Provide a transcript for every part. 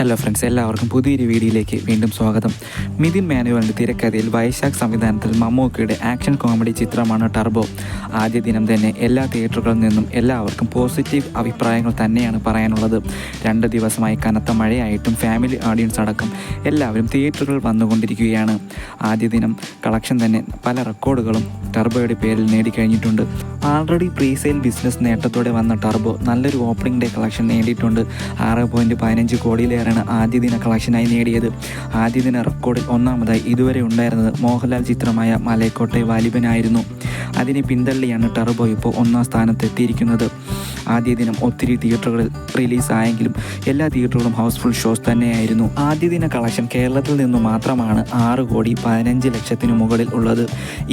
Hello friends, എല്ലാവർക്കും പുതിയൊരു വീഡിയോയിലേക്ക് വീണ്ടും സ്വാഗതം. മിഥുൻ മാനുവലിൻ്റെ തിരക്കഥയിൽ വൈശാഖ് സംവിധാനത്തിൽ മമ്മൂക്കയുടെ ആക്ഷൻ കോമഡി ചിത്രമാണ് ടർബോ. ആദ്യ ദിനം തന്നെ എല്ലാ തിയേറ്ററുകളിൽ നിന്നും എല്ലാവർക്കും പോസിറ്റീവ് അഭിപ്രായങ്ങൾ തന്നെയാണ് പറയാനുള്ളത്. 2 ദിവസമായി കനത്ത മഴയായിട്ടും ഫാമിലി ഓഡിയൻസ് അടക്കം എല്ലാവരും തിയേറ്ററുകളിൽ വന്നുകൊണ്ടിരിക്കുകയാണ്. ആദ്യ ദിനം കളക്ഷൻ തന്നെ പല റെക്കോർഡുകളും ടർബോയുടെ പേരിൽ നേടിക്കഴിഞ്ഞിട്ടുണ്ട്. ആൾറെഡി പ്രീസെയിൽ ബിസിനസ് നേട്ടത്തോടെ വന്ന ടർബോ നല്ലൊരു ഓപ്പണിംഗ് ഡേ കളക്ഷൻ നേടിയിട്ടുണ്ട്. 6.15 കോടിയിലേറെയാണ് ആദ്യ ദിന കളക്ഷനായി നേടിയത്. ആദ്യ ദിന റെക്കോർഡിൽ ഒന്നാമതായി ഇതുവരെ ഉണ്ടായിരുന്നത് മോഹൻലാൽ ചിത്രമായ മലൈക്കോട്ടെ വാലിബനായിരുന്നു. അതിനെ പിന്തള്ളിയാണ് ടർബോ ഇപ്പോൾ 1ാം സ്ഥാനത്തെത്തിയിരിക്കുന്നത്. ആദ്യ ദിനം ഒത്തിരി തിയേറ്ററുകളിൽ റിലീസായെങ്കിലും എല്ലാ തിയേറ്ററുകളും ഹൗസ്ഫുൾ ഷോസ് തന്നെയായിരുന്നു. ആദ്യ ദിന കളക്ഷൻ കേരളത്തിൽ നിന്നു മാത്രമാണ് 6,15,00,000 മുകളിൽ ഉള്ളത്.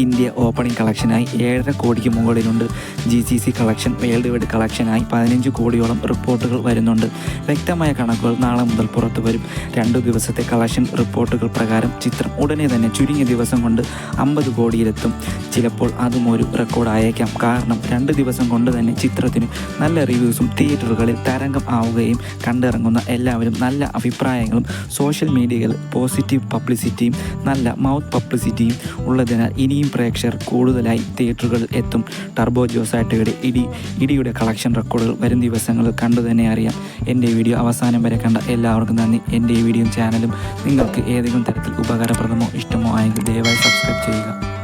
ഇന്ത്യ ഓപ്പണിംഗ് കളക്ഷനായി 7.5 കോടിക്ക് മുകളിലുണ്ട്. GCC കളക്ഷൻ വേൾഡ് വൈഡ് കളക്ഷനായി 15 കോടിയോളം റിപ്പോർട്ടുകൾ വരുന്നുണ്ട്. വ്യക്തമായ കണക്കുകൾ നാളെ മുതൽ പുറത്തു വരും. 2 ദിവസത്തെ കളക്ഷൻ റിപ്പോർട്ടുകൾ പ്രകാരം ചിത്രം ഉടനെ തന്നെ ചുരുങ്ങിയ ദിവസം കൊണ്ട് 50 കോടിയിലെത്തും. ചിലപ്പോൾ അതും ഒരു റെക്കോർഡ് ആയേക്കാം. കാരണം 2 ദിവസം കൊണ്ട് തന്നെ ചിത്രത്തിന് നല്ല റിവ്യൂസും തിയേറ്ററുകളിൽ തരംഗം ആവുകയും കണ്ടിറങ്ങുന്ന എല്ലാവരും നല്ല അഭിപ്രായങ്ങളും സോഷ്യൽ മീഡിയയിൽ പോസിറ്റീവ് പബ്ലിസിറ്റിയും നല്ല മൗത്ത് പബ്ലിസിറ്റിയും ഉള്ളതിനാൽ ഇനിയും പ്രേക്ഷകർ കൂടുതലായി തിയേറ്ററുകളിൽ എത്തും. ടർബോ ജോസാട്ടയുടെ ഇടിയുടെ കളക്ഷൻ റെക്കോർഡുകൾ വരും ദിവസങ്ങളിൽ കണ്ടു തന്നെ അറിയാം. എൻ്റെ വീഡിയോ അവസാനം വരെ കണ്ട എല്ലാവർക്കും നന്ദി. എൻ്റെ ഈ വീഡിയോയും ചാനലും നിങ്ങൾക്ക് ഏതെങ്കിലും തരത്തിൽ ഉപകാരപ്രദമോ ഇഷ്ടമോ ആയെങ്കിൽ ദയവായി സബ്സ്ക്രൈബ് ചെയ്യുക.